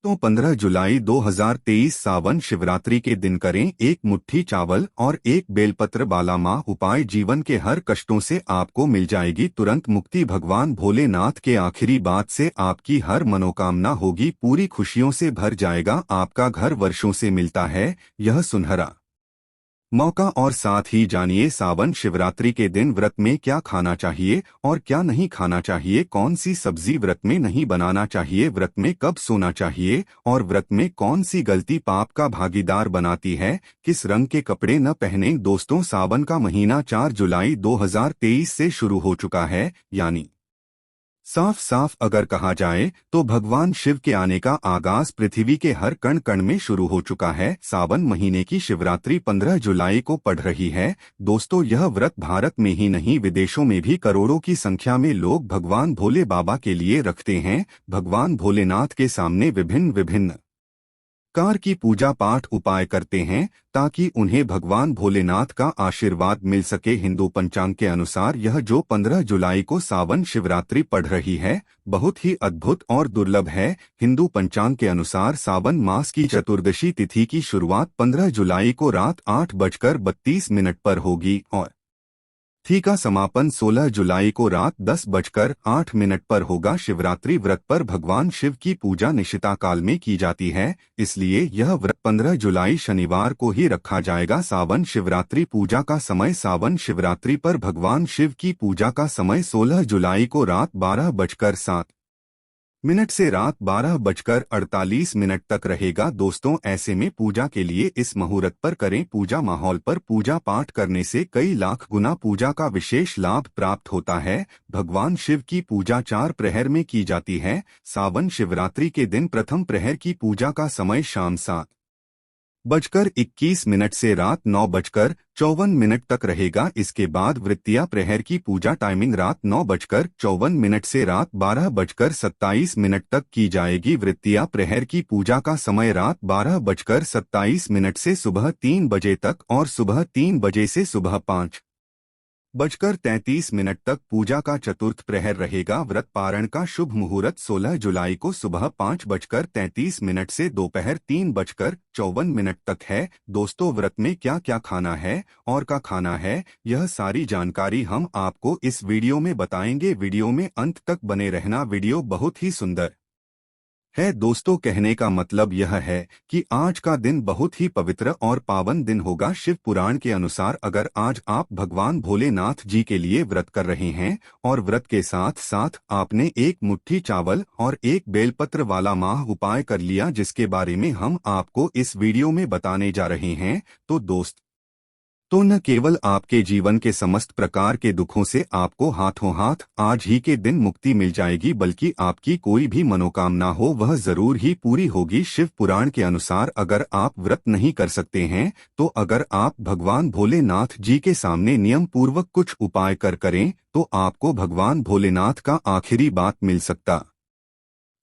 दोस्तों 15 जुलाई 2023 सावन शिवरात्रि के दिन करें एक मुट्ठी चावल और एक बेलपत्र बाला माह उपाय। जीवन के हर कष्टों से आपको मिल जाएगी तुरंत मुक्ति। भगवान भोलेनाथ के आखिरी बात से आपकी हर मनोकामना होगी पूरी, खुशियों से भर जाएगा आपका घर। वर्षों से मिलता है यह सुनहरा मौका। और साथ ही जानिए सावन शिवरात्रि के दिन व्रत में क्या खाना चाहिए और क्या नहीं खाना चाहिए, कौन सी सब्जी व्रत में नहीं बनाना चाहिए, व्रत में कब सोना चाहिए और व्रत में कौन सी गलती पाप का भागीदार बनाती है, किस रंग के कपड़े न पहने। दोस्तों सावन का महीना 4 जुलाई 2023 से शुरू हो चुका है, यानी साफ साफ अगर कहा जाए तो भगवान शिव के आने का आगाज पृथ्वी के हर कण कण में शुरू हो चुका है। सावन महीने की शिवरात्रि 15 जुलाई को पड़ रही है। दोस्तों यह व्रत भारत में ही नहीं विदेशों में भी करोड़ों की संख्या में लोग भगवान भोले बाबा के लिए रखते हैं। भगवान भोलेनाथ के सामने विभिन्न विभिन्न कार की पूजा पाठ उपाय करते हैं ताकि उन्हें भगवान भोलेनाथ का आशीर्वाद मिल सके। हिंदू पंचांग के अनुसार यह जो 15 जुलाई को सावन शिवरात्रि पड़ रही है बहुत ही अद्भुत और दुर्लभ है। हिंदू पंचांग के अनुसार सावन मास की चतुर्दशी तिथि की शुरुआत 15 जुलाई को रात 8:32 पर होगी और तिथि का समापन 16 जुलाई को रात 10:08 पर होगा। शिवरात्रि व्रत पर भगवान शिव की पूजा निशिता काल में की जाती है, इसलिए यह व्रत 15 जुलाई शनिवार को ही रखा जाएगा। सावन शिवरात्रि पूजा का समय सावन शिवरात्रि पर भगवान शिव की पूजा का समय 16 जुलाई को रात 12:07 से रात 12:48 तक रहेगा। दोस्तों ऐसे में पूजा के लिए इस मुहूर्त पर करें। पूजा माहौल पर पूजा पाठ करने से कई लाख गुना पूजा का विशेष लाभ प्राप्त होता है। भगवान शिव की पूजा 4 प्रहर में की जाती है। सावन शिवरात्रि के दिन प्रथम प्रहर की पूजा का समय शाम 7:21 से रात 9:54 तक रहेगा। इसके बाद वृत्तिया प्रहर की पूजा टाइमिंग रात 9:54 से रात 12:27 तक की जाएगी। वृत्तिया प्रहर की पूजा का समय रात 12:27 से सुबह 3 बजे तक और सुबह 3 बजे से सुबह 5:33 तक पूजा का चतुर्थ प्रहर रहेगा। व्रत पारण का शुभ मुहूर्त 16 जुलाई को सुबह 5:33 से दोपहर 3:54 तक है। दोस्तों व्रत में क्या क्या खाना है और क्या खाना है यह सारी जानकारी हम आपको इस वीडियो में बताएंगे। वीडियो में अंत तक बने रहना, वीडियो बहुत ही सुंदर है। दोस्तों कहने का मतलब यह है कि आज का दिन बहुत ही पवित्र और पावन दिन होगा। शिव पुराण के अनुसार अगर आज आप भगवान भोलेनाथ जी के लिए व्रत कर रहे हैं और व्रत के साथ साथ आपने एक मुट्ठी चावल और एक बेलपत्र वाला माह उपाय कर लिया जिसके बारे में हम आपको इस वीडियो में बताने जा रहे हैं, तो न केवल आपके जीवन के समस्त प्रकार के दुखों से आपको हाथों हाथ आज ही के दिन मुक्ति मिल जाएगी, बल्कि आपकी कोई भी मनोकामना हो वह जरूर ही पूरी होगी। शिव पुराण के अनुसार अगर आप व्रत नहीं कर सकते हैं तो अगर आप भगवान भोलेनाथ जी के सामने नियम पूर्वक कुछ उपाय करें तो आपको भगवान भोलेनाथ का आखिरी बात मिल सकता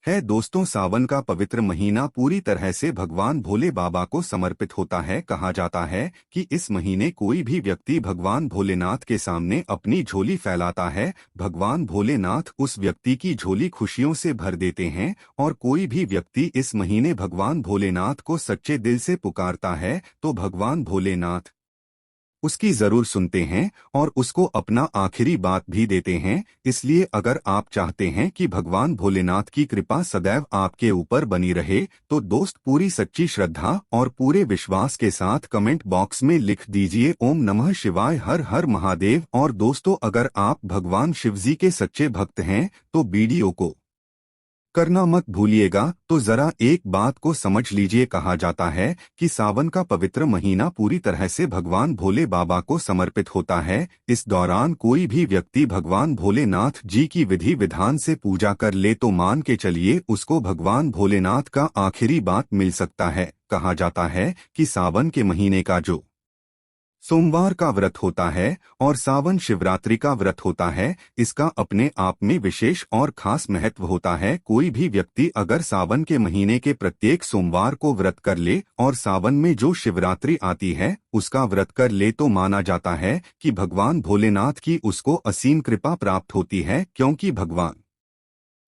है। दोस्तों सावन का पवित्र महीना पूरी तरह से भगवान भोले बाबा को समर्पित होता है। कहा जाता है कि इस महीने कोई भी व्यक्ति भगवान भोलेनाथ के सामने अपनी झोली फैलाता है, भगवान भोलेनाथ उस व्यक्ति की झोली खुशियों से भर देते हैं। और कोई भी व्यक्ति इस महीने भगवान भोलेनाथ को सच्चे दिल से पुकारता है तो भगवान भोलेनाथ उसकी जरूर सुनते हैं और उसको अपना आखिरी बात भी देते हैं। इसलिए अगर आप चाहते हैं कि भगवान भोलेनाथ की कृपा सदैव आपके ऊपर बनी रहे तो दोस्त पूरी सच्ची श्रद्धा और पूरे विश्वास के साथ कमेंट बॉक्स में लिख दीजिए ओम नमः शिवाय, हर हर महादेव। और दोस्तों अगर आप भगवान शिवजी के सच्चे भक्त हैं तो वीडियो को करना मत भूलिएगा। तो जरा एक बात को समझ लीजिए, कहा जाता है कि सावन का पवित्र महीना पूरी तरह से भगवान भोले बाबा को समर्पित होता है। इस दौरान कोई भी व्यक्ति भगवान भोलेनाथ जी की विधि विधान से पूजा कर ले तो मान के चलिए उसको भगवान भोलेनाथ का आखिरी बात मिल सकता है। कहा जाता है कि सावन के महीने का जो सोमवार का व्रत होता है और सावन शिवरात्रि का व्रत होता है, इसका अपने आप में विशेष और खास महत्व होता है। कोई भी व्यक्ति अगर सावन के महीने के प्रत्येक सोमवार को व्रत कर ले और सावन में जो शिवरात्रि आती है उसका व्रत कर ले तो माना जाता है कि भगवान भोलेनाथ की उसको असीम कृपा प्राप्त होती है, क्योंकि भगवान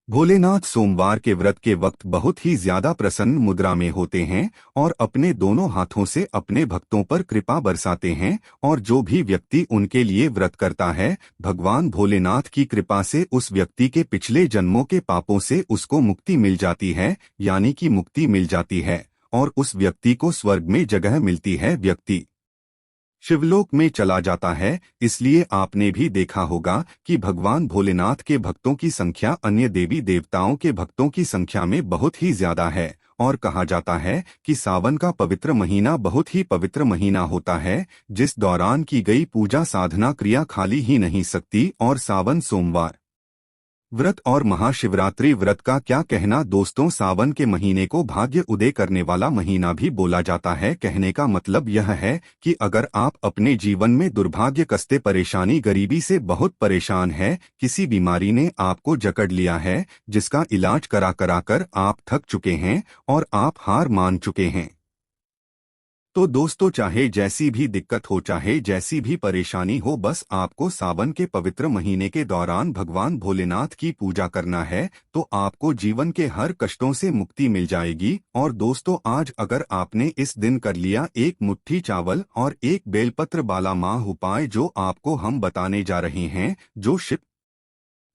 भोलेनाथ सोमवार के व्रत के वक्त बहुत ही ज्यादा प्रसन्न मुद्रा में होते हैं और अपने दोनों हाथों से अपने भक्तों पर कृपा बरसाते हैं। और जो भी व्यक्ति उनके लिए व्रत करता है, भगवान भोलेनाथ की कृपा से उस व्यक्ति के पिछले जन्मों के पापों से उसको मुक्ति मिल जाती है, यानी कि मुक्ति मिल जाती है और उस व्यक्ति को स्वर्ग में जगह मिलती है। व्यक्ति शिवलोक में चला जाता है। इसलिए आपने भी देखा होगा कि भगवान भोलेनाथ के भक्तों की संख्या अन्य देवी देवताओं के भक्तों की संख्या में बहुत ही ज्यादा है। और कहा जाता है कि सावन का पवित्र महीना बहुत ही पवित्र महीना होता है, जिस दौरान की गई पूजा साधना क्रिया खाली ही नहीं सकती। और सावन सोमवार व्रत और महाशिवरात्रि व्रत का क्या कहना दोस्तों। सावन के महीने को भाग्य उदय करने वाला महीना भी बोला जाता है। कहने का मतलब यह है कि अगर आप अपने जीवन में दुर्भाग्य, कष्टे, परेशानी, गरीबी से बहुत परेशान है, किसी बीमारी ने आपको जकड़ लिया है, जिसका इलाज करा करा कर आप थक चुके हैं और आप हार मान चुके हैं, तो दोस्तों चाहे जैसी भी दिक्कत हो, चाहे जैसी भी परेशानी हो, बस आपको सावन के पवित्र महीने के दौरान भगवान भोलेनाथ की पूजा करना है, तो आपको जीवन के हर कष्टों से मुक्ति मिल जाएगी। और दोस्तों आज अगर आपने इस दिन कर लिया एक मुट्ठी चावल और एक बेलपत्र वाला माह उपाय जो आपको हम बताने जा रहे हैं, जो शिव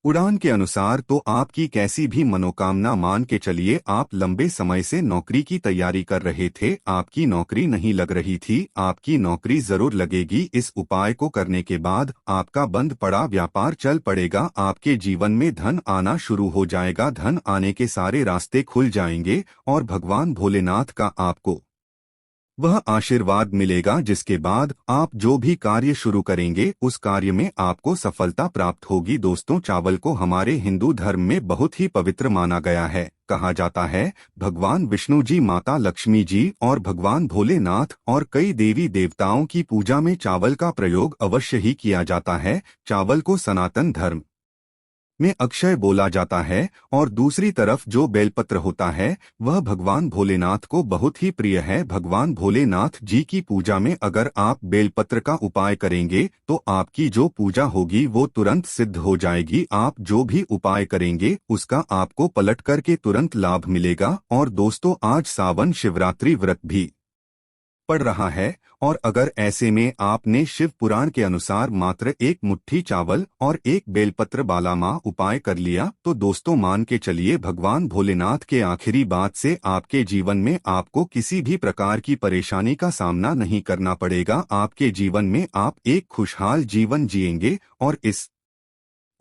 उड़ान के अनुसार, तो आपकी कैसी भी मनोकामना मान के चलिए। आप लंबे समय से नौकरी की तैयारी कर रहे थे, आपकी नौकरी नहीं लग रही थी, आपकी नौकरी जरूर लगेगी। इस उपाय को करने के बाद आपका बंद पड़ा व्यापार चल पड़ेगा, आपके जीवन में धन आना शुरू हो जाएगा, धन आने के सारे रास्ते खुल जाएंगे और भगवान भोलेनाथ का आपको वह आशीर्वाद मिलेगा, जिसके बाद आप जो भी कार्य शुरू करेंगे उस कार्य में आपको सफलता प्राप्त होगी। दोस्तों चावल को हमारे हिंदू धर्म में बहुत ही पवित्र माना गया है। कहा जाता है भगवान विष्णु जी, माता लक्ष्मी जी और भगवान भोलेनाथ और कई देवी देवताओं की पूजा में चावल का प्रयोग अवश्य ही किया जाता है। चावल को सनातन धर्म में अक्षय बोला जाता है और दूसरी तरफ जो बेलपत्र होता है वह भगवान भोलेनाथ को बहुत ही प्रिय है। भगवान भोलेनाथ जी की पूजा में अगर आप बेलपत्र का उपाय करेंगे तो आपकी जो पूजा होगी वो तुरंत सिद्ध हो जाएगी। आप जो भी उपाय करेंगे उसका आपको पलट करके तुरंत लाभ मिलेगा। और दोस्तों आज सावन शिवरात्रि व्रत भी पड़ रहा है और अगर ऐसे में आपने शिव पुराण के अनुसार मात्र एक मुट्ठी चावल और एक बेलपत्र वाला माह उपाय कर लिया, तो दोस्तों मान के चलिए भगवान भोलेनाथ के आखिरी बात से आपके जीवन में आपको किसी भी प्रकार की परेशानी का सामना नहीं करना पड़ेगा। आपके जीवन में आप एक खुशहाल जीवन जिएंगे और इस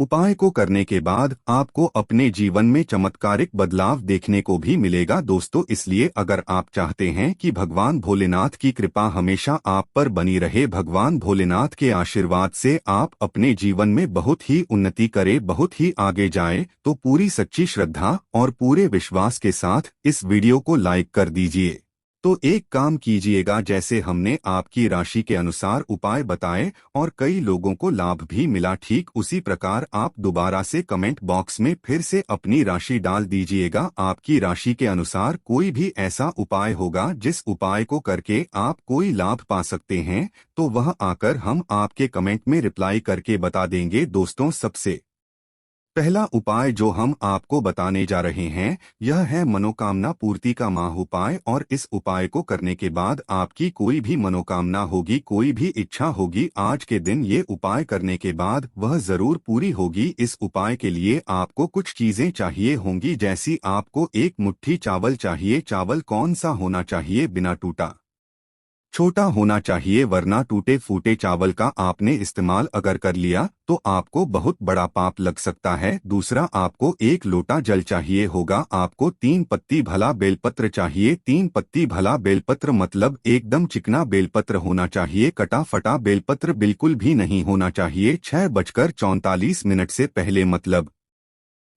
उपाय को करने के बाद आपको अपने जीवन में चमत्कारिक बदलाव देखने को भी मिलेगा। दोस्तों इसलिए अगर आप चाहते हैं कि भगवान भोलेनाथ की कृपा हमेशा आप पर बनी रहे, भगवान भोलेनाथ के आशीर्वाद से आप अपने जीवन में बहुत ही उन्नति करें, बहुत ही आगे जाएं, तो पूरी सच्ची श्रद्धा और पूरे विश्वास के साथ इस वीडियो को लाइक कर दीजिए। तो एक काम कीजिएगा, जैसे हमने आपकी राशि के अनुसार उपाय बताए और कई लोगों को लाभ भी मिला, ठीक उसी प्रकार आप दोबारा से कमेंट बॉक्स में फिर से अपनी राशि डाल दीजिएगा। आपकी राशि के अनुसार कोई भी ऐसा उपाय होगा जिस उपाय को करके आप कोई लाभ पा सकते हैं, तो वह आकर हम आपके कमेंट में रिप्लाई करके बता देंगे। दोस्तों सबसे पहला उपाय जो हम आपको बताने जा रहे हैं यह है मनोकामना पूर्ति का माह उपाय। और इस उपाय को करने के बाद आपकी कोई भी मनोकामना होगी, कोई भी इच्छा होगी, आज के दिन ये उपाय करने के बाद वह जरूर पूरी होगी। इस उपाय के लिए आपको कुछ चीजें चाहिए होंगी, जैसी आपको एक मुट्ठी चावल चाहिए। चावल कौन सा होना चाहिए? बिना टूटा छोटा होना चाहिए, वरना टूटे फूटे चावल का आपने इस्तेमाल अगर कर लिया तो आपको बहुत बड़ा पाप लग सकता है। दूसरा, आपको एक लोटा जल चाहिए होगा। आपको 3 पत्ती भला बेलपत्र चाहिए। 3 पत्ती भला बेलपत्र मतलब एकदम चिकना बेलपत्र होना चाहिए, कटा फटा बेलपत्र बिल्कुल भी नहीं होना चाहिए। 6:44 से पहले मतलब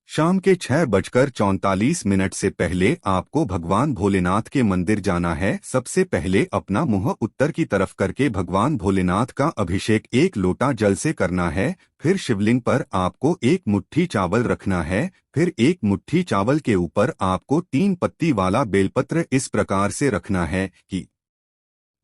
शाम के 6:44 से पहले आपको भगवान भोलेनाथ के मंदिर जाना है। सबसे पहले अपना मुंह उत्तर की तरफ करके भगवान भोलेनाथ का अभिषेक एक लोटा जल से करना है। फिर शिवलिंग पर आपको एक मुट्ठी चावल रखना है। फिर एक मुट्ठी चावल के ऊपर आपको 3 पत्ती वाला बेलपत्र इस प्रकार से रखना है कि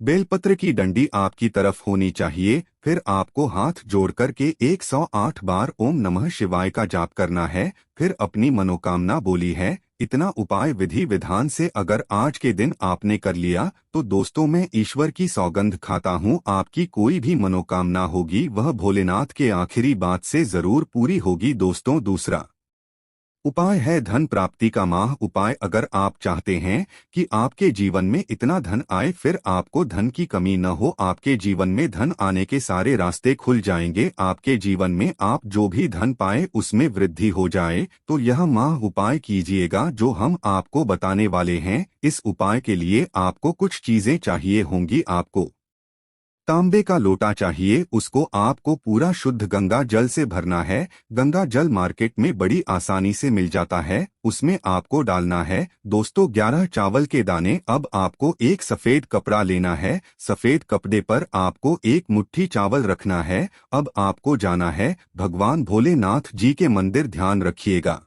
बेलपत्र की डंडी आपकी तरफ होनी चाहिए। फिर आपको हाथ जोड़ करके 108 बार ओम नमः शिवाय का जाप करना है। फिर अपनी मनोकामना बोली है। इतना उपाय विधि विधान से अगर आज के दिन आपने कर लिया तो दोस्तों मैं ईश्वर की सौगंध खाता हूँ, आपकी कोई भी मनोकामना होगी वह भोलेनाथ के आखिरी बात से जरूर पूरी होगी। दोस्तों दूसरा उपाय है धन प्राप्ति का माह उपाय। अगर आप चाहते हैं कि आपके जीवन में इतना धन आए, फिर आपको धन की कमी न हो, आपके जीवन में धन आने के सारे रास्ते खुल जाएंगे, आपके जीवन में आप जो भी धन पाए उसमें वृद्धि हो जाए, तो यह माह उपाय कीजिएगा जो हम आपको बताने वाले हैं। इस उपाय के लिए आपको कुछ चीजें चाहिए होंगी। आपको तांबे का लोटा चाहिए, उसको आपको पूरा शुद्ध गंगा जल से भरना है। गंगा जल मार्केट में बड़ी आसानी से मिल जाता है, उसमें आपको डालना है दोस्तों 11 चावल के दाने। अब आपको एक सफेद कपड़ा लेना है, सफेद कपड़े पर आपको एक मुट्ठी चावल रखना है। अब आपको जाना है भगवान भोलेनाथ जी के मंदिर। ध्यान रखिएगा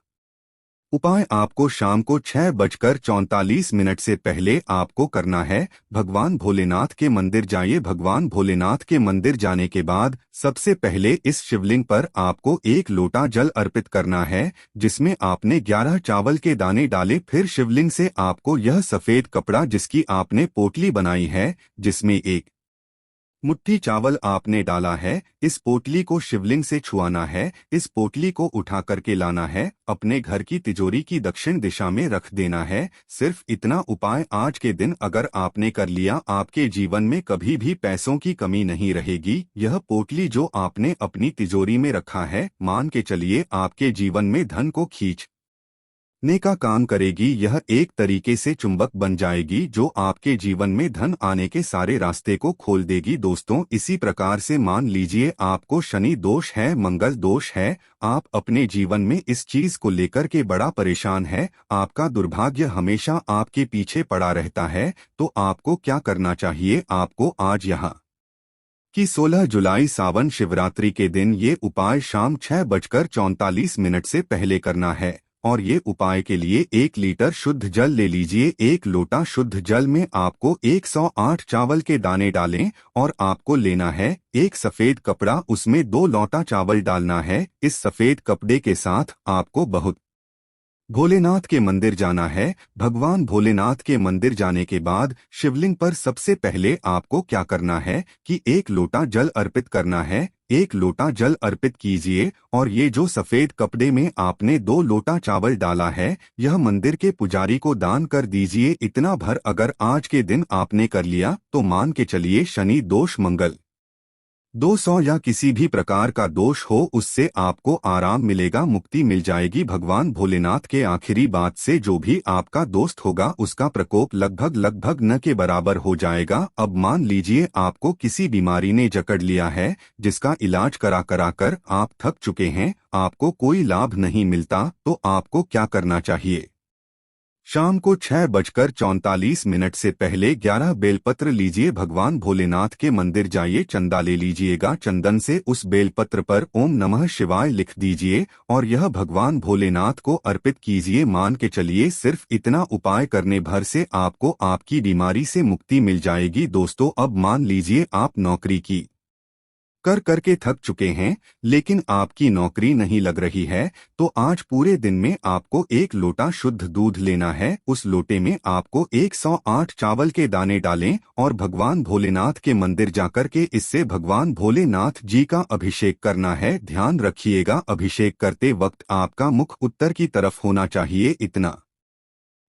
उपाय आपको शाम को 6:44 से पहले आपको करना है। भगवान भोलेनाथ के मंदिर जाइए। भगवान भोलेनाथ के मंदिर जाने के बाद सबसे पहले इस शिवलिंग पर आपको एक लोटा जल अर्पित करना है जिसमें आपने 11 चावल के दाने डाले। फिर शिवलिंग से आपको यह सफेद कपड़ा जिसकी आपने पोटली बनाई है, जिसमें एक मुट्ठी चावल आपने डाला है, इस पोटली को शिवलिंग से छुआना है। इस पोटली को उठा करके लाना है, अपने घर की तिजोरी की दक्षिण दिशा में रख देना है। सिर्फ इतना उपाय आज के दिन अगर आपने कर लिया, आपके जीवन में कभी भी पैसों की कमी नहीं रहेगी। यह पोटली जो आपने अपनी तिजोरी में रखा है, मान के चलिए आपके जीवन में धन को खींच ने का काम करेगी। यह एक तरीके से चुंबक बन जाएगी जो आपके जीवन में धन आने के सारे रास्ते को खोल देगी। दोस्तों इसी प्रकार से मान लीजिए आपको शनि दोष है, मंगल दोष है, आप अपने जीवन में इस चीज को लेकर के बड़ा परेशान है, आपका दुर्भाग्य हमेशा आपके पीछे पड़ा रहता है, तो आपको क्या करना चाहिए? आपको आज यहाँ कि 16 जुलाई सावन शिवरात्रि के दिन ये उपाय शाम 6:44 से पहले करना है। और ये उपाय के लिए 1 लीटर शुद्ध जल ले लीजिए। 1 लोटा शुद्ध जल में आपको 108 चावल के दाने डालें और आपको लेना है एक सफेद कपड़ा, उसमें 2 लोटा चावल डालना है। इस सफेद कपड़े के साथ आपको बहुत भोलेनाथ के मंदिर जाना है। भगवान भोलेनाथ के मंदिर जाने के बाद शिवलिंग पर सबसे पहले आपको क्या करना है कि 1 लोटा जल अर्पित करना है। 1 लोटा जल अर्पित कीजिए और ये जो सफेद कपड़े में आपने 2 लोटा चावल डाला है, यह मंदिर के पुजारी को दान कर दीजिए। इतना भर अगर आज के दिन आपने कर लिया तो मान के चलिए शनि दोष, मंगल 200 या किसी भी प्रकार का दोष हो उससे आपको आराम मिलेगा, मुक्ति मिल जाएगी। भगवान भोलेनाथ के आखिरी बात से जो भी आपका दोस्त होगा उसका प्रकोप लगभग न के बराबर हो जाएगा। अब मान लीजिए आपको किसी बीमारी ने जकड़ लिया है जिसका इलाज करा करा कर आप थक चुके हैं, आपको कोई लाभ नहीं मिलता, तो आपको क्या करना चाहिए? शाम को 6:34 से पहले 11 बेलपत्र लीजिए। भगवान भोलेनाथ के मंदिर जाइए, चंदा ले लीजिएगा। चंदन से उस बेलपत्र पर ओम नमः शिवाय लिख दीजिए और यह भगवान भोलेनाथ को अर्पित कीजिए। मान के चलिए सिर्फ इतना उपाय करने भर से आपको आपकी बीमारी से मुक्ति मिल जाएगी। दोस्तों अब मान लीजिए आप नौकरी की कर करके थक चुके हैं लेकिन आपकी नौकरी नहीं लग रही है, तो आज पूरे दिन में आपको 1 लोटा शुद्ध दूध लेना है। उस लोटे में आपको 108 चावल के दाने डालें और भगवान भोलेनाथ के मंदिर जाकर के इससे भगवान भोलेनाथ जी का अभिषेक करना है। ध्यान रखिएगा अभिषेक करते वक्त आपका मुख उत्तर की तरफ होना चाहिए। इतना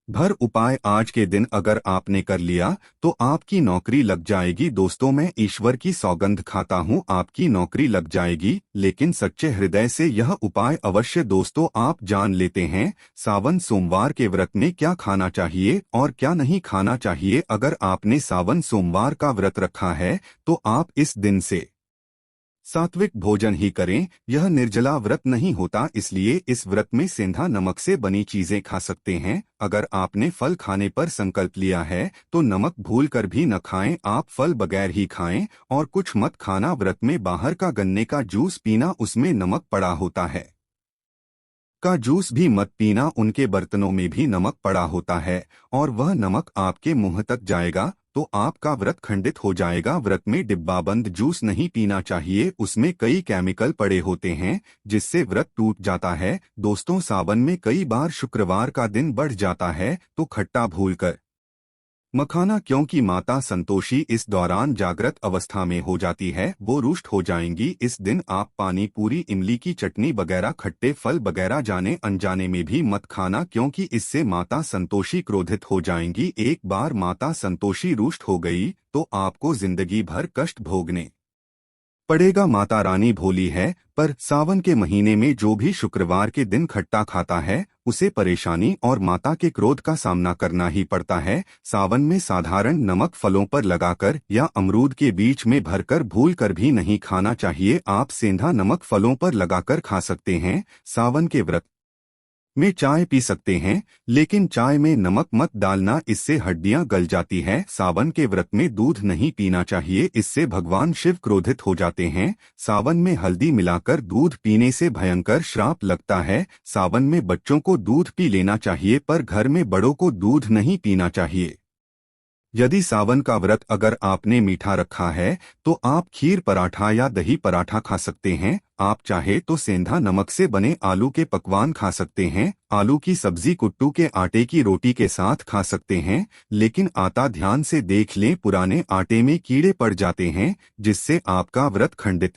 भर उपाय आज के दिन अगर आपने कर लिया तो आपकी नौकरी लग जाएगी। दोस्तों मैं ईश्वर की सौगंध खाता हूँ, आपकी नौकरी लग जाएगी, लेकिन सच्चे हृदय से यह उपाय अवश्य दोस्तों आप जान लेते हैं। सावन सोमवार के व्रत में क्या खाना चाहिए और क्या नहीं खाना चाहिए? अगर आपने सावन सोमवार का व्रत रखा है तो आप इस दिन से सात्विक भोजन ही करें। यह निर्जला व्रत नहीं होता, इसलिए इस व्रत में सेंधा नमक से बनी चीजें खा सकते हैं। अगर आपने फल खाने पर संकल्प लिया है तो नमक भूल कर भी न खाएं, आप फल बगैर ही खाएं। और कुछ मत खाना, व्रत में बाहर का गन्ने का जूस पीना, उसमें नमक पड़ा होता है, का जूस भी मत पीना, उनके बर्तनों में भी नमक पड़ा होता है और वह नमक आपके मुंह तक जाएगा। तो आपका व्रत खंडित हो जाएगा। व्रत में डिब्बाबंद जूस नहीं पीना चाहिए, उसमें कई केमिकल पड़े होते हैं जिससे व्रत टूट जाता है। दोस्तों, सावन में कई बार शुक्रवार का दिन बढ़ जाता है तो खट्टा भूलकर मखाना, क्योंकि माता संतोषी इस दौरान जागृत अवस्था में हो जाती है, वो रुष्ट हो जाएंगी। इस दिन आप पानी पूरी, इमली की चटनी वगैरह, खट्टे फल वगैरह जाने अनजाने में भी मत खाना, क्योंकि इससे माता संतोषी क्रोधित हो जाएंगी। एक बार माता संतोषी रुष्ट हो गई तो आपको जिंदगी भर कष्ट भोगने पड़ेगा। माता रानी भोली है, पर सावन के महीने में जो भी शुक्रवार के दिन खट्टा खाता है उसे परेशानी और माता के क्रोध का सामना करना ही पड़ता है। सावन में साधारण नमक फलों पर लगाकर या अमरूद के बीच में भरकर भूल कर भी नहीं खाना चाहिए। आप सेंधा नमक फलों पर लगाकर खा सकते हैं। सावन के व्रत में चाय पी सकते हैं, लेकिन चाय में नमक मत डालना, इससे हड्डियां गल जाती है। सावन के व्रत में दूध नहीं पीना चाहिए, इससे भगवान शिव क्रोधित हो जाते हैं। सावन में हल्दी मिलाकर दूध पीने से भयंकर श्राप लगता है। सावन में बच्चों को दूध पी लेना चाहिए, पर घर में बड़ों को दूध नहीं पीना चाहिए। यदि सावन का व्रत अगर आपने मीठा रखा है तो आप खीर पराठा या दही पराठा खा सकते हैं। आप चाहे तो सेंधा नमक से बने आलू के पकवान खा सकते हैं। आलू की सब्जी कुट्टू के आटे की रोटी के साथ खा सकते हैं, लेकिन आटा ध्यान से देख लें, पुराने आटे में कीड़े पड़ जाते हैं जिससे आपका व्रत खंडित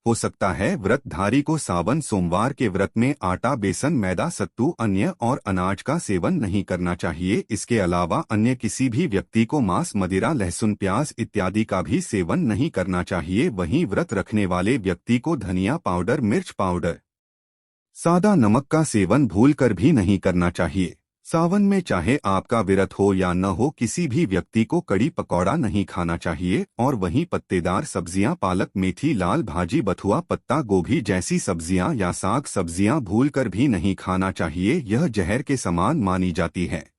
हो सकता है। व्रतधारी को सावन सोमवार के व्रत में आटा, बेसन, मैदा, सत्तू, अन्य और अनाज का सेवन नहीं करना चाहिए। इसके अलावा अन्य किसी भी व्यक्ति को मांस, मदिरा, लहसुन, प्याज इत्यादि का भी सेवन नहीं करना चाहिए। वहीं व्रत रखने वाले व्यक्ति को धनिया पाउडर, मिर्च पाउडर, सादा नमक का सेवन भूलकर भी नहीं करना चाहिए। सावन में चाहे आपका व्रत हो या न हो, किसी भी व्यक्ति को कड़ी पकौड़ा नहीं खाना चाहिए। और वहीं पत्तेदार सब्जियां, पालक, मेथी, लाल भाजी, बथुआ, पत्ता गोभी जैसी सब्जियां या साग सब्जियां भूलकर भी नहीं खाना चाहिए। यह जहर के समान मानी जाती है,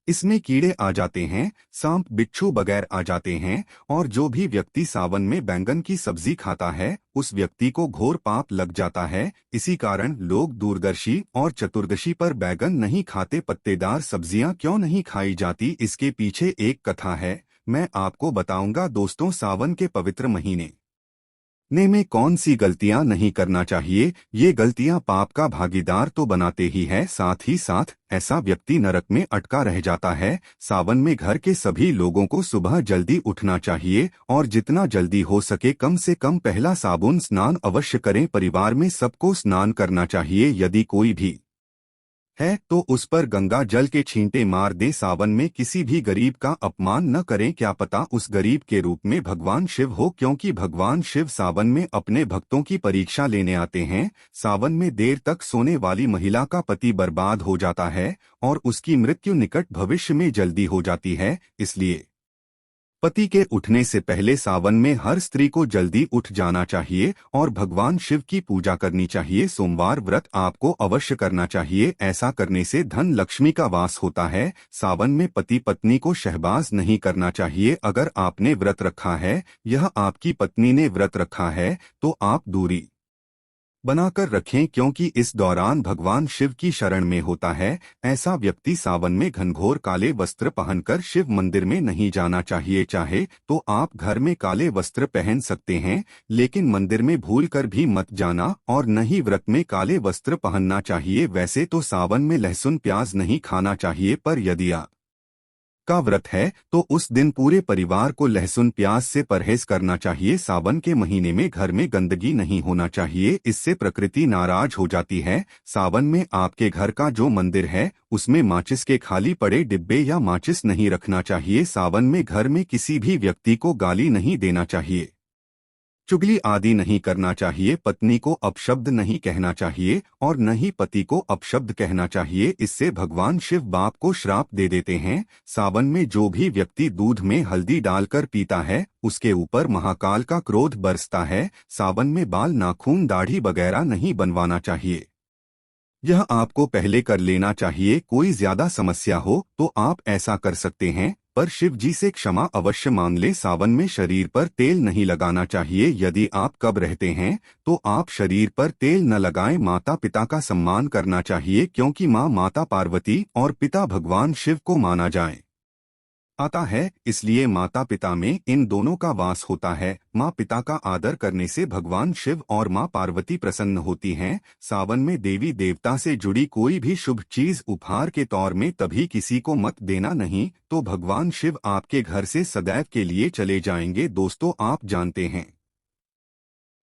इसमें कीड़े आ जाते हैं, सांप बिच्छू बगैर आ जाते हैं। और जो भी व्यक्ति सावन में बैंगन की सब्जी खाता है उस व्यक्ति को घोर पाप लग जाता है। इसी कारण लोग दूरदर्शी और चतुर्दशी पर बैंगन नहीं खाते। पत्तेदार सब्जियां क्यों नहीं खाई जाती, इसके पीछे एक कथा है, मैं आपको बताऊंगा। दोस्तों, सावन के पवित्र महीने में कौन सी गलतियां नहीं करना चाहिए। ये गलतियां पाप का भागीदार तो बनाते ही है, साथ ही साथ ऐसा व्यक्ति नरक में अटका रह जाता है। सावन में घर के सभी लोगों को सुबह जल्दी उठना चाहिए और जितना जल्दी हो सके कम से कम पहला साबुन स्नान अवश्य करें। परिवार में सबको स्नान करना चाहिए। यदि कोई भी है तो उस पर गंगा जल के छींटे मार दें। सावन में किसी भी गरीब का अपमान न करें, क्या पता उस गरीब के रूप में भगवान शिव हो, क्योंकि भगवान शिव सावन में अपने भक्तों की परीक्षा लेने आते हैं। सावन में देर तक सोने वाली महिला का पति बर्बाद हो जाता है और उसकी मृत्यु निकट भविष्य में जल्दी हो जाती है। इसलिए पति के उठने से पहले सावन में हर स्त्री को जल्दी उठ जाना चाहिए और भगवान शिव की पूजा करनी चाहिए। सोमवार व्रत आपको अवश्य करना चाहिए, ऐसा करने से धन लक्ष्मी का वास होता है। सावन में पति पत्नी को शहबाज नहीं करना चाहिए। अगर आपने व्रत रखा है, यह आपकी पत्नी ने व्रत रखा है, तो आप दूरी बनाकर रखें, क्योंकि इस दौरान भगवान शिव की शरण में होता है। ऐसा व्यक्ति सावन में घनघोर काले वस्त्र पहनकर शिव मंदिर में नहीं जाना चाहिए। चाहे तो आप घर में काले वस्त्र पहन सकते हैं, लेकिन मंदिर में भूलकर भी मत जाना और न ही व्रत में काले वस्त्र पहनना चाहिए। वैसे तो सावन में लहसुन प्याज नहीं खाना चाहिए, पर यदि का व्रत है तो उस दिन पूरे परिवार को लहसुन प्याज से परहेज करना चाहिए। सावन के महीने में घर में गंदगी नहीं होना चाहिए, इससे प्रकृति नाराज हो जाती है। सावन में आपके घर का जो मंदिर है उसमें माचिस के खाली पड़े डिब्बे या माचिस नहीं रखना चाहिए। सावन में घर में किसी भी व्यक्ति को गाली नहीं देना चाहिए, चुगली आदि नहीं करना चाहिए। पत्नी को अपशब्द नहीं कहना चाहिए और न ही पति को अपशब्द कहना चाहिए, इससे भगवान शिव बाप को श्राप दे देते हैं। सावन में जो भी व्यक्ति दूध में हल्दी डालकर पीता है उसके ऊपर महाकाल का क्रोध बरसता है। सावन में बाल, नाखून, दाढ़ी वगैरह नहीं बनवाना चाहिए, यह आपको पहले कर लेना चाहिए। कोई ज्यादा समस्या हो तो आप ऐसा कर सकते हैं, पर शिव जी से क्षमा अवश्य मांग ले। सावन में शरीर पर तेल नहीं लगाना चाहिए। यदि आप कब रहते हैं तो आप शरीर पर तेल न लगाएं। माता पिता का सम्मान करना चाहिए, क्योंकि माँ माता पार्वती और पिता भगवान शिव को माना जाए। आता है, इसलिए माता पिता में इन दोनों का वास होता है। माँ पिता का आदर करने से भगवान शिव और माँ पार्वती प्रसन्न होती हैं। सावन में देवी देवता से जुड़ी कोई भी शुभ चीज उपहार के तौर में तभी किसी को मत देना, नहीं तो भगवान शिव आपके घर से सदैव के लिए चले जाएंगे। दोस्तों, आप जानते हैं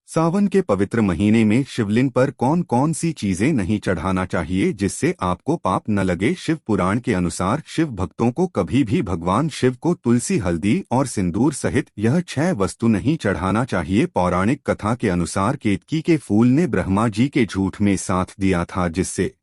सावन के पवित्र महीने में शिवलिंग पर कौन कौन सी चीजें नहीं चढ़ाना चाहिए जिससे आपको पाप न लगे। शिव पुराण के अनुसार शिव भक्तों को कभी भी भगवान शिव को तुलसी, हल्दी और सिंदूर सहित यह 6 वस्तु नहीं चढ़ाना चाहिए। पौराणिक कथा के अनुसार केतकी के फूल ने ब्रह्मा जी के झूठ में साथ दिया था, जिससे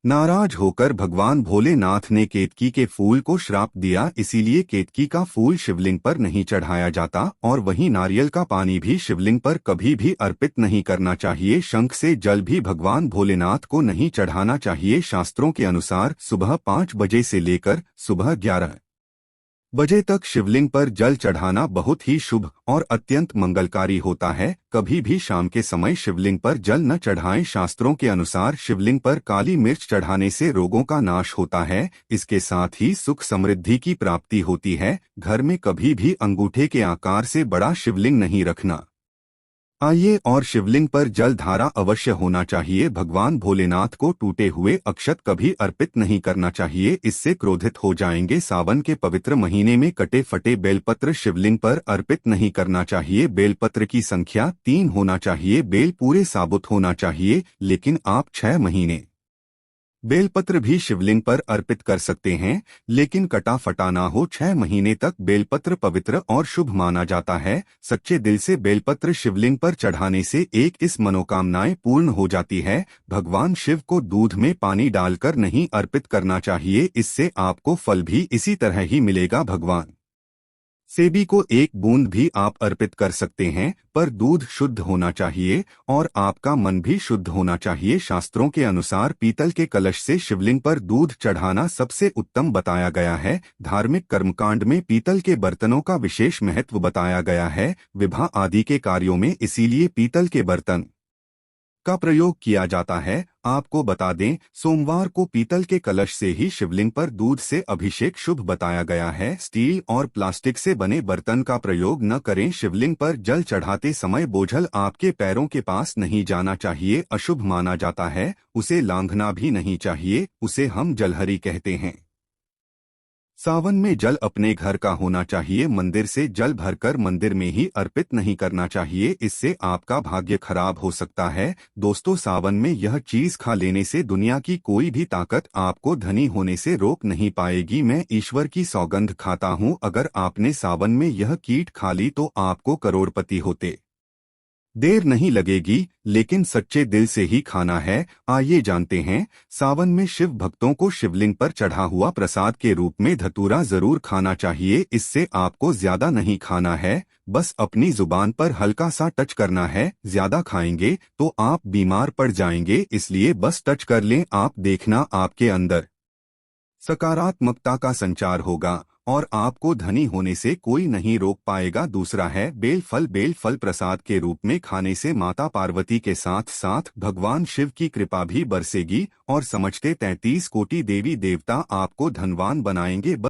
नाराज होकर भगवान भोलेनाथ ने केतकी के फूल को श्राप दिया। इसीलिए केतकी का फूल शिवलिंग पर नहीं चढ़ाया जाता और वहीं नारियल का पानी भी शिवलिंग पर कभी भी अर्पित नहीं करना चाहिए। शंख से जल भी भगवान भोलेनाथ को नहीं चढ़ाना चाहिए। शास्त्रों के अनुसार सुबह 5 बजे से लेकर सुबह 11 बजे तक शिवलिंग पर जल चढ़ाना बहुत ही शुभ और अत्यंत मंगलकारी होता है। कभी भी शाम के समय शिवलिंग पर जल न चढ़ाएं। शास्त्रों के अनुसार शिवलिंग पर काली मिर्च चढ़ाने से रोगों का नाश होता है। इसके साथ ही सुख समृद्धि की प्राप्ति होती है। घर में कभी भी अंगूठे के आकार से बड़ा शिवलिंग नहीं रखना आइए और शिवलिंग पर जल धारा अवश्य होना चाहिए। भगवान भोलेनाथ को टूटे हुए अक्षत कभी अर्पित नहीं करना चाहिए, इससे क्रोधित हो जाएंगे। सावन के पवित्र महीने में कटे फटे बेलपत्र शिवलिंग पर अर्पित नहीं करना चाहिए। बेलपत्र की संख्या 3 होना चाहिए। बेल पूरे साबुत होना चाहिए, लेकिन आप 6 महीने बेलपत्र भी शिवलिंग पर अर्पित कर सकते हैं, लेकिन कटा फटा ना हो। 6 महीने तक बेलपत्र पवित्र और शुभ माना जाता है। सच्चे दिल से बेलपत्र शिवलिंग पर चढ़ाने से इस मनोकामनाएं पूर्ण हो जाती है। भगवान शिव को दूध में पानी डालकर नहीं अर्पित करना चाहिए, इससे आपको फल भी इसी तरह ही मिलेगा। भगवान सेबी को 1 बूंद भी आप अर्पित कर सकते हैं, पर दूध शुद्ध होना चाहिए और आपका मन भी शुद्ध होना चाहिए। शास्त्रों के अनुसार पीतल के कलश से शिवलिंग पर दूध चढ़ाना सबसे उत्तम बताया गया है। धार्मिक कर्मकांड में पीतल के बर्तनों का विशेष महत्व बताया गया है। विवाह आदि के कार्यों में इसीलिए पीतल के बर्तन का प्रयोग किया जाता है। आपको बता दें, सोमवार को पीतल के कलश से ही शिवलिंग पर दूध से अभिषेक शुभ बताया गया है। स्टील और प्लास्टिक से बने बर्तन का प्रयोग न करें। शिवलिंग पर जल चढ़ाते समय बोझल आपके पैरों के पास नहीं जाना चाहिए, अशुभ माना जाता है। उसे लांघना भी नहीं चाहिए, उसे हम जलहरी कहते हैं। सावन में जल अपने घर का होना चाहिए। मंदिर से जल भरकर मंदिर में ही अर्पित नहीं करना चाहिए, इससे आपका भाग्य खराब हो सकता है। दोस्तों, सावन में यह चीज खा लेने से दुनिया की कोई भी ताकत आपको धनी होने से रोक नहीं पाएगी। मैं ईश्वर की सौगंध खाता हूँ, अगर आपने सावन में यह कीट खा ली तो आपको करोड़पति होते देर नहीं लगेगी, लेकिन सच्चे दिल से ही खाना है। आइए जानते हैं, सावन में शिव भक्तों को शिवलिंग पर चढ़ा हुआ प्रसाद के रूप में धतूरा जरूर खाना चाहिए। इससे आपको ज्यादा नहीं खाना है, बस अपनी जुबान पर हल्का सा टच करना है। ज्यादा खाएंगे तो आप बीमार पड़ जाएंगे, इसलिए बस टच कर लें। आप देखना, आपके अंदर सकारात्मकता का संचार होगा और आपको धनी होने से कोई नहीं रोक पाएगा। दूसरा है बेल फल प्रसाद के रूप में खाने से माता पार्वती के साथ साथ भगवान शिव की कृपा भी बरसेगी और समझते 33 कोटि देवी देवता आपको धनवान बनाएंगे।